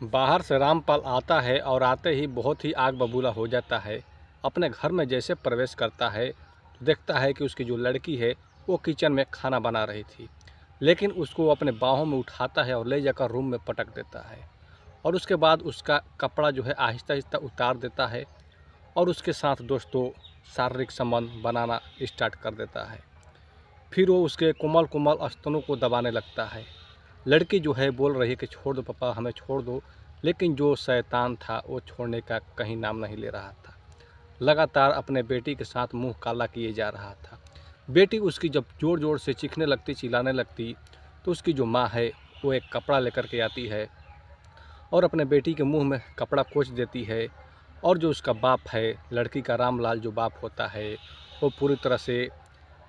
बाहर से रामपाल आता है और आते ही बहुत ही आग बबूला हो जाता है। अपने घर में जैसे प्रवेश करता है तो देखता है कि उसकी जो लड़की है वो किचन में खाना बना रही थी, लेकिन उसको अपने बाहों में उठाता है और ले जाकर रूम में पटक देता है। और उसके बाद उसका कपड़ा जो है आहिस्ता आहिस्ता उतार देता है और उसके साथ दोस्तों शारीरिक संबंध बनाना स्टार्ट कर देता है। फिर वो उसके कोमल कोमल स्तनों को दबाने लगता है। लड़की जो है बोल रही है कि छोड़ दो पापा, हमें छोड़ दो, लेकिन जो शैतान था वो छोड़ने का कहीं नाम नहीं ले रहा था। लगातार अपने बेटी के साथ मुंह काला किए जा रहा था। बेटी उसकी जब ज़ोर ज़ोर से चीखने लगती, चिल्लाने लगती, तो उसकी जो माँ है वो एक कपड़ा लेकर के आती है और अपने बेटी के मुंह में कपड़ा कोच देती है। और जो उसका बाप है, लड़की का रामलाल जो बाप होता है, वो पूरी तरह से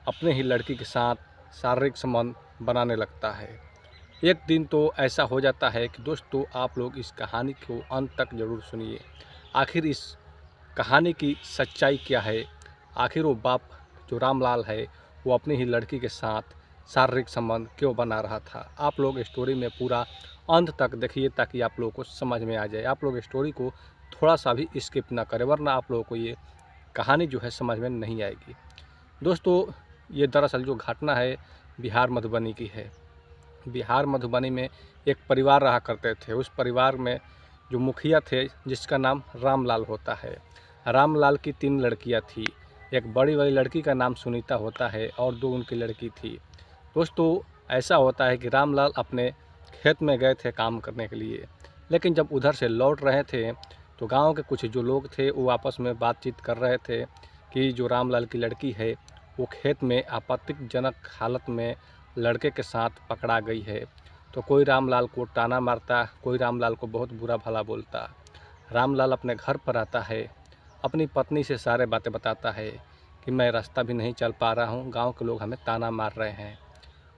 अपने ही लड़की के साथ शारीरिक संबंध बनाने लगता है। एक दिन तो ऐसा हो जाता है कि दोस्तों आप लोग इस कहानी को अंत तक ज़रूर सुनिए। आखिर इस कहानी की सच्चाई क्या है? आखिर वो बाप जो रामलाल है वो अपनी ही लड़की के साथ शारीरिक संबंध क्यों बना रहा था? आप लोग स्टोरी में पूरा अंत तक देखिए ताकि आप लोगों को समझ में आ जाए। आप लोग स्टोरी को थोड़ा सा भी स्किप ना करें, वरना आप लोगों को ये कहानी जो है समझ में नहीं आएगी। दोस्तों, ये दरअसल जो घटना है बिहार मधुबनी की है। बिहार मधुबनी में एक परिवार रहा करते थे। उस परिवार में जो मुखिया थे जिसका नाम रामलाल होता है। रामलाल की 3 लड़कियां थी। एक बड़ी वाली लड़की का नाम सुनीता होता है और 2 उनकी लड़की थी। दोस्तों, ऐसा होता है कि रामलाल अपने खेत में गए थे काम करने के लिए, लेकिन जब उधर से लौट रहे थे तो गांव के कुछ जो लोग थे वो आपस में बातचीत कर रहे थे कि जो रामलाल की लड़की है वो खेत में आपत्तिजनक हालत में लड़के के साथ पकड़ा गई है। तो कोई रामलाल को ताना मारता, कोई रामलाल को बहुत बुरा भला बोलता। रामलाल अपने घर पर आता है, अपनी पत्नी से सारे बातें बताता है कि मैं रास्ता भी नहीं चल पा रहा हूँ, गांव के लोग हमें ताना मार रहे हैं।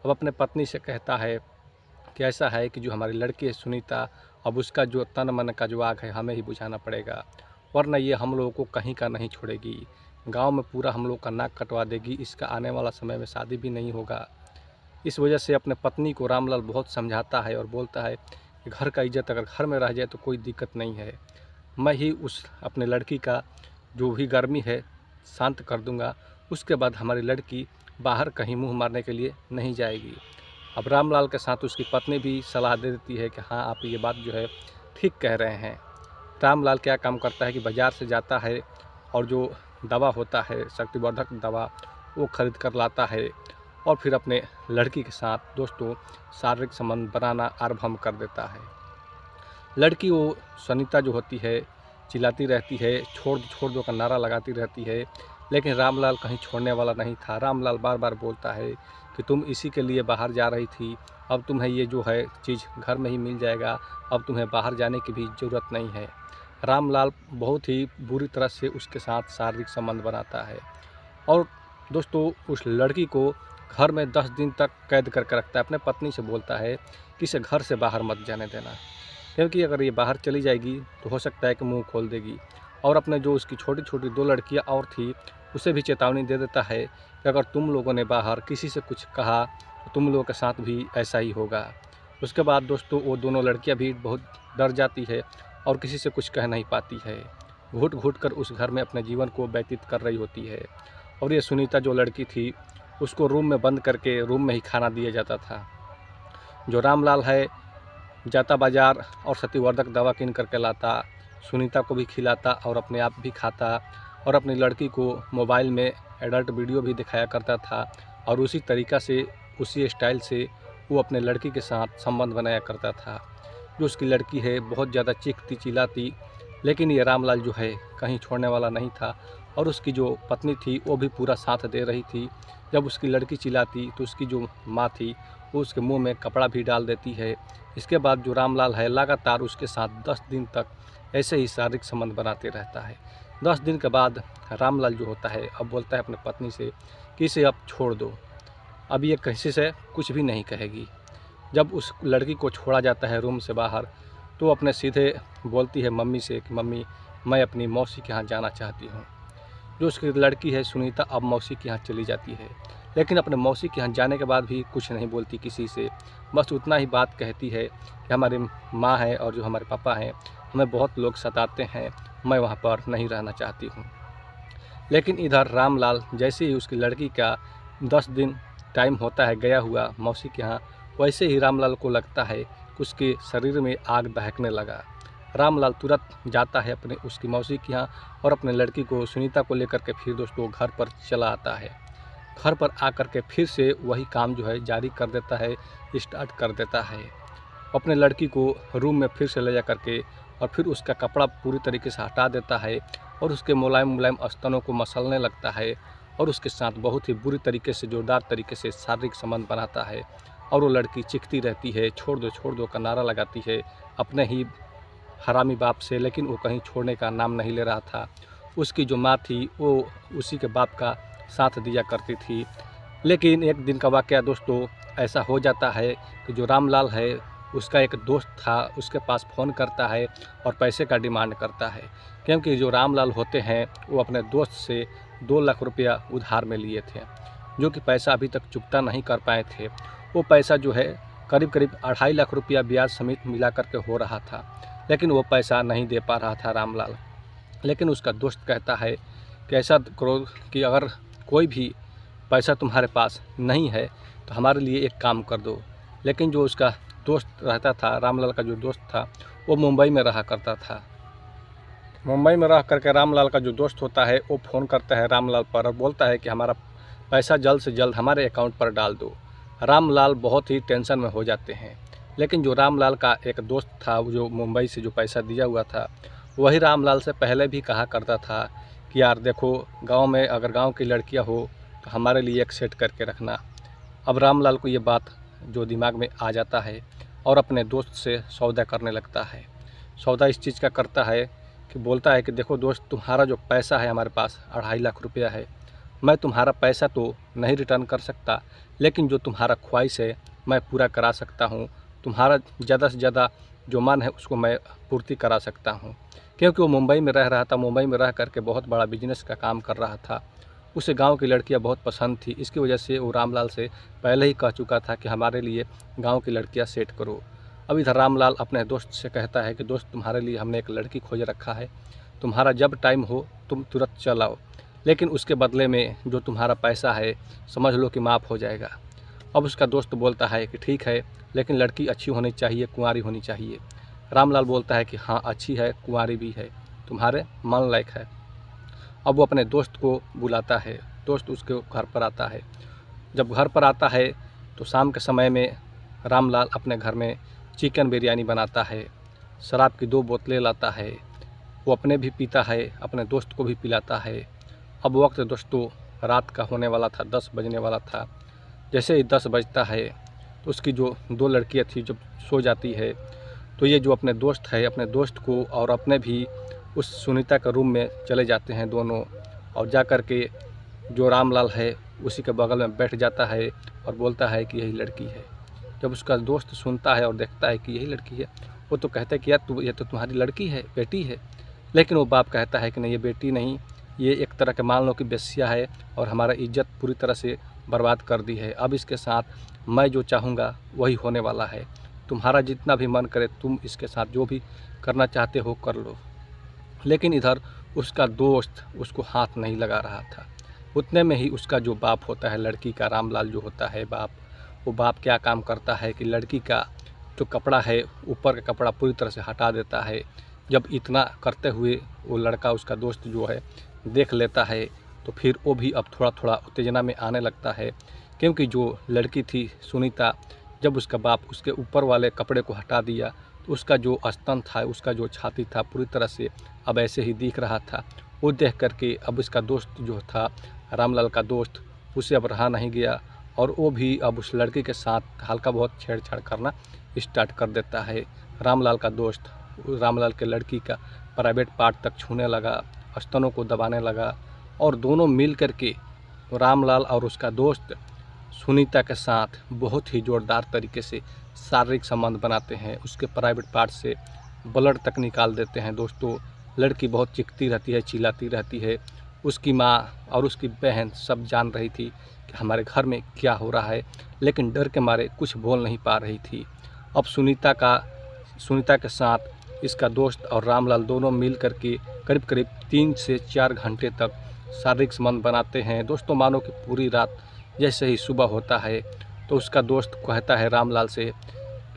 अब अपने पत्नी से कहता है कि ऐसा है कि जो हमारी लड़की है सुनीता, अब उसका जो तन मन का जो आग है हमें ही बुझाना पड़ेगा, वरना ये हम लोगों को कहीं का नहीं छोड़ेगी। गांव में पूरा हम लोग का नाक कटवा देगी। इसका आने वाला समय में शादी भी नहीं होगा। इस वजह से अपने पत्नी को रामलाल बहुत समझाता है और बोलता है कि घर का इज्जत अगर घर में रह जाए तो कोई दिक्कत नहीं है, मैं ही उस अपने लड़की का जो भी गर्मी है शांत कर दूंगा। उसके बाद हमारी लड़की बाहर कहीं मुंह मारने के लिए नहीं जाएगी। अब रामलाल के साथ उसकी पत्नी भी सलाह दे देती है कि हाँ, आप ये बात जो है ठीक कह रहे हैं। रामलाल क्या काम करता है कि बाज़ार से जाता है और जो दवा होता है शक्तिवर्धक दवा वो खरीद कर लाता है और फिर अपने लड़की के साथ दोस्तों शारीरिक संबंध बनाना आरंभ कर देता है। लड़की वो सुनीता जो होती है चिल्लाती रहती है, छोड़ दो का नारा लगाती रहती है, लेकिन रामलाल कहीं छोड़ने वाला नहीं था। रामलाल बार बार बोलता है कि तुम इसी के लिए बाहर जा रही थी, अब तुम्हें ये जो है चीज़ घर में ही मिल जाएगा, अब तुम्हें बाहर जाने की भी ज़रूरत नहीं है। रामलाल बहुत ही बुरी तरह से उसके साथ शारीरिक संबंध बनाता है और दोस्तों उस लड़की को घर में 10 दिन तक कैद करके रखता है। अपने पत्नी से बोलता है कि इसे घर से बाहर मत जाने देना, क्योंकि अगर ये बाहर चली जाएगी तो हो सकता है कि मुंह खोल देगी। और अपने जो उसकी छोटी छोटी 2 लड़कियां और थी उसे भी चेतावनी दे देता है कि अगर तुम लोगों ने बाहर किसी से कुछ कहा तो तुम लोगों के साथ भी ऐसा ही होगा। उसके बाद दोस्तों वो दोनों लड़कियां भी बहुत डर जाती है और किसी से कुछ कह नहीं पाती है। घुट घुट कर उस घर में अपने जीवन को व्यतीत कर रही होती है। और ये सुनीता जो लड़की थी उसको रूम में बंद करके रूम में ही खाना दिया जाता था। जो रामलाल है जाता बाज़ार और शक्तिवर्धक दवा किन करके लाता, सुनीता को भी खिलाता और अपने आप भी खाता और अपनी लड़की को मोबाइल में एडल्ट वीडियो भी दिखाया करता था और उसी तरीक़ा से उसी स्टाइल से वो अपने लड़की के साथ संबंध बनाया करता था। जो उसकी लड़की है बहुत ज़्यादा चीखती चिल्लाती, लेकिन ये रामलाल जो है कहीं छोड़ने वाला नहीं था और उसकी जो पत्नी थी वो भी पूरा साथ दे रही थी। जब उसकी लड़की चिल्लाती तो उसकी जो माँ थी वो उसके मुंह में कपड़ा भी डाल देती है। इसके बाद जो रामलाल है लगातार उसके साथ 10 दिन तक ऐसे ही शारीरिक संबंध बनाते रहता है। 10 दिन के बाद रामलाल जो होता है अब बोलता है अपने पत्नी से कि इसे अब छोड़ दो, अब ये किसी से कुछ भी नहीं कहेगी। जब उस लड़की को छोड़ा जाता है रूम से बाहर तो अपने सीधे बोलती है मम्मी से कि मम्मी, मैं अपनी मौसी के यहाँ जाना चाहती हूँ। जो उसकी लड़की है सुनीता अब मौसी के यहाँ चली जाती है, लेकिन अपने मौसी के यहाँ जाने के बाद भी कुछ नहीं बोलती किसी से, बस उतना ही बात कहती है कि हमारी माँ है और जो हमारे पापा हैं हमें बहुत लोग सताते हैं, मैं वहाँ पर नहीं रहना चाहती हूँ। लेकिन इधर रामलाल जैसे ही उसकी लड़की का 10 दिन टाइम होता है गया हुआ मौसी के यहाँ, वैसे ही रामलाल को लगता है कि उसके शरीर में आग दहकने लगा। रामलाल तुरंत जाता है अपने उसकी मौसी के यहाँ और अपने लड़की को सुनीता को लेकर के फिर दोस्तों घर पर चला आता है। घर पर आकर के फिर से वही काम जो है जारी कर देता है, स्टार्ट कर देता है। अपने लड़की को रूम में फिर से ले जा करके और फिर उसका कपड़ा पूरी तरीके से हटा देता है और उसके मुलायम मुलायम स्तनों को मसलने लगता है और उसके साथ बहुत ही बुरी तरीके से जोरदार तरीके से शारीरिक संबंध बनाता है। और वो लड़की चीखती रहती है, छोड़ दो का नारा लगाती है अपने ही हरामी बाप से, लेकिन वो कहीं छोड़ने का नाम नहीं ले रहा था। उसकी जो माँ थी वो उसी के बाप का साथ दिया करती थी। लेकिन एक दिन का वाक़या दोस्तों ऐसा हो जाता है कि जो रामलाल है उसका एक दोस्त था, उसके पास फ़ोन करता है और पैसे का डिमांड करता है, क्योंकि जो रामलाल होते हैं वो अपने दोस्त से 2 लाख रुपया उधार में लिए थे, जो कि पैसा अभी तक चुकता नहीं कर पाए थे। वो पैसा जो है करीब करीब 2.5 लाख रुपया ब्याज समेत मिला करके हो रहा था, लेकिन वो पैसा नहीं दे पा रहा था रामलाल। लेकिन उसका दोस्त कहता है कि ऐसा करो कि अगर कोई भी पैसा तुम्हारे पास नहीं है तो हमारे लिए एक काम कर दो। लेकिन जो उसका दोस्त रहता था, रामलाल का जो दोस्त था, वो मुंबई में रहा करता था। मुंबई में रह करके रामलाल का जो दोस्त होता है वो फ़ोन करता है रामलाल पर और बोलता है कि हमारा पैसा जल्द से जल्द हमारे अकाउंट पर डाल दो। रामलाल बहुत ही टेंशन में हो जाते हैं। लेकिन जो रामलाल का एक दोस्त था जो मुंबई से जो पैसा दिया हुआ था, वही रामलाल से पहले भी कहा करता था कि यार देखो, गांव में अगर गांव की लड़कियां हो तो हमारे लिए एक सेट करके रखना। अब रामलाल को ये बात जो दिमाग में आ जाता है और अपने दोस्त से सौदा करने लगता है। सौदा इस चीज़ का करता है कि बोलता है कि देखो दोस्त, तुम्हारा जो पैसा है हमारे पास 2.5 लाख रुपया है, मैं तुम्हारा पैसा तो नहीं रिटर्न कर सकता, लेकिन जो तुम्हारा ख्वाहिश है मैं पूरा करा सकता हूँ। तुम्हारा ज़्यादा से ज़्यादा जो मन है उसको मैं पूर्ति करा सकता हूँ। क्योंकि वो मुंबई में रह रहा था, मुंबई में रह करके बहुत बड़ा बिजनेस का काम कर रहा था। उसे गांव की लड़कियां बहुत पसंद थी, इसकी वजह से वो रामलाल से पहले ही कह चुका था कि हमारे लिए गांव की लड़कियां सेट करो। अब इधर रामलाल अपने दोस्त से कहता है कि दोस्त, तुम्हारे लिए हमने एक लड़की खोज रखा है, तुम्हारा जब टाइम हो तुम तुरंत चल आओ, लेकिन उसके बदले में जो तुम्हारा पैसा है समझ लो कि माफ़ हो जाएगा। अब उसका दोस्त बोलता है कि ठीक है, लेकिन लड़की अच्छी होनी चाहिए, कुंवारी होनी चाहिए। रामलाल बोलता है कि हाँ अच्छी है, कुंवारी भी है, तुम्हारे मन लायक है। अब वो अपने दोस्त को बुलाता है, दोस्त उसके घर पर आता है। जब घर पर आता है तो शाम के समय में रामलाल अपने घर में चिकन बिरयानी बनाता है, शराब की 2 बोतलें लाता है, वो अपने भी पीता है, अपने दोस्त को भी पिलाता है। अब वक्त दोस्तों रात का होने वाला था, 10 बजने वाला था। जैसे ही 10 बजता है तो उसकी जो 2 लड़कियां थी जब सो जाती है, तो ये जो अपने दोस्त है अपने दोस्त को और अपने भी उस सुनीता के रूम में चले जाते हैं दोनों, और जा कर के जो रामलाल है उसी के बगल में बैठ जाता है और बोलता है कि यही लड़की है। जब उसका दोस्त सुनता है और देखता है कि यही लड़की है, वो तो कहता है कि यार ये तो तुम्हारी लड़की है, बेटी है। लेकिन वो बाप कहता है कि नहीं, ये बेटी नहीं, ये एक तरह के मान लो कि बेस्या है और हमारा इज्जत पूरी तरह से बर्बाद कर दी है। अब इसके साथ मैं जो चाहूँगा वही होने वाला है, तुम्हारा जितना भी मन करे तुम इसके साथ जो भी करना चाहते हो कर लो। लेकिन इधर उसका दोस्त उसको हाथ नहीं लगा रहा था। उतने में ही उसका जो बाप होता है लड़की का, रामलाल जो होता है बाप, वो बाप क्या काम करता है कि लड़की का जो कपड़ा है ऊपर का कपड़ा पूरी तरह से हटा देता है। जब इतना करते हुए वो लड़का उसका दोस्त जो है देख लेता है तो फिर वो भी अब थोड़ा थोड़ा उत्तेजना में आने लगता है, क्योंकि जो लड़की थी सुनीता, जब उसका बाप उसके ऊपर वाले कपड़े को हटा दिया तो उसका जो स्तन था, उसका जो छाती था पूरी तरह से अब ऐसे ही दिख रहा था। वो देख करके अब इसका दोस्त जो था रामलाल का दोस्त, उसे अब रहा नहीं गया और वो भी अब उस लड़की के साथ हल्का बहुत छेड़छाड़ करना स्टार्ट कर देता है। रामलाल का दोस्त रामलाल के लड़की का प्राइवेट पार्ट तक छूने लगा, स्तनों को दबाने लगा, और दोनों मिल करके रामलाल और उसका दोस्त सुनीता के साथ बहुत ही ज़ोरदार तरीके से शारीरिक संबंध बनाते हैं। उसके प्राइवेट पार्ट से ब्लड तक निकाल देते हैं दोस्तों। लड़की बहुत चीखती रहती है, चिल्लाती रहती है, उसकी माँ और उसकी बहन सब जान रही थी कि हमारे घर में क्या हो रहा है, लेकिन डर के मारे कुछ बोल नहीं पा रही थी। अब सुनीता के साथ इसका दोस्त और रामलाल दोनों मिल कर के करीब करीब 3 से 4 घंटे तक शारीरिक संबंध बनाते हैं। दोस्तों मानो कि पूरी रात जैसे ही सुबह होता है तो उसका दोस्त कहता है रामलाल से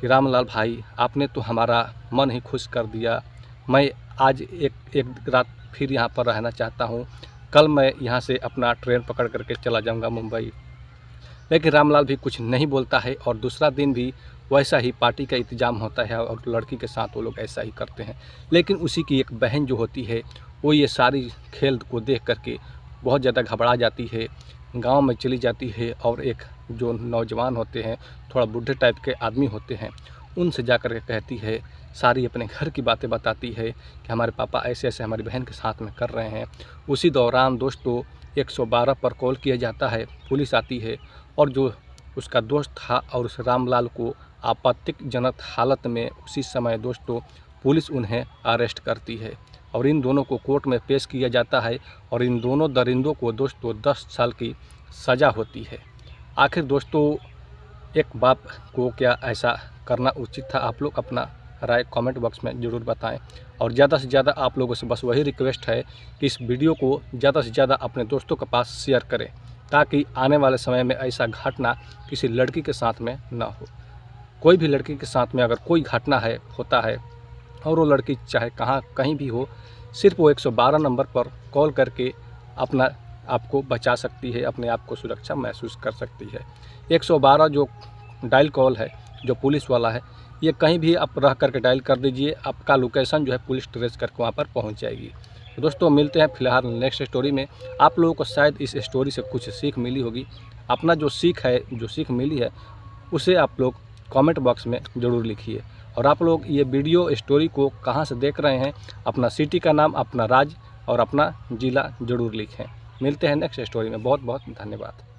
कि रामलाल भाई, आपने तो हमारा मन ही खुश कर दिया। मैं आज एक रात फिर यहाँ पर रहना चाहता हूँ। कल मैं यहाँ से अपना ट्रेन पकड़ करके चला जाऊँगा मुंबई। लेकिन रामलाल भी कुछ नहीं बोलता है और दूसरा दिन भी वैसा ही पार्टी का इंतजाम होता है और लड़की के साथ वो लोग ऐसा ही करते हैं। लेकिन उसी की एक बहन जो होती है वो ये सारी खेल को देख करके बहुत ज़्यादा घबरा जाती है, गांव में चली जाती है और एक जो नौजवान होते हैं, थोड़ा बूढ़े टाइप के आदमी होते हैं, उनसे जा कर के कहती है, सारी अपने घर की बातें बताती है कि हमारे पापा ऐसे ऐसे हमारी बहन के साथ में कर रहे हैं। उसी दौरान दोस्तों 112 पर कॉल किया जाता है, पुलिस आती है और जो उसका दोस्त था और उस रामलाल को आपत्तिजनक हालत में उसी समय दोस्तों पुलिस उन्हें अरेस्ट करती है और इन दोनों को कोर्ट में पेश किया जाता है और इन दोनों दरिंदों को दोस्तों 10 साल की सज़ा होती है। आखिर दोस्तों एक बाप को क्या ऐसा करना उचित था? आप लोग अपना राय कमेंट बॉक्स में ज़रूर बताएं और ज़्यादा से ज़्यादा आप लोगों से बस वही रिक्वेस्ट है कि इस वीडियो को ज़्यादा से ज़्यादा अपने दोस्तों के पास शेयर करें ताकि आने वाले समय में ऐसा घटना किसी लड़की के साथ में ना हो। कोई भी लड़की के साथ में अगर कोई घटना होता है और वो लड़की चाहे कहीं भी हो, सिर्फ वो 112 नंबर पर कॉल करके अपना आपको बचा सकती है, अपने आप को सुरक्षा महसूस कर सकती है। 112 जो डायल कॉल है, जो पुलिस वाला है, ये कहीं भी आप रह करके डायल कर दीजिए, आपका लोकेशन जो है पुलिस ट्रेस करके वहाँ पर पहुँच जाएगी। तो दोस्तों मिलते हैं फिलहाल नेक्स्ट स्टोरी में। आप लोगों को शायद इस स्टोरी से कुछ सीख मिली होगी। अपना जो सीख मिली है उसे आप लोग कमेंट बॉक्स में ज़रूर लिखिए और आप लोग ये वीडियो स्टोरी को कहाँ से देख रहे हैं, अपना सिटी का नाम, अपना राज्य और अपना ज़िला ज़रूर लिखें। मिलते हैं नेक्स्ट स्टोरी में। बहुत बहुत धन्यवाद।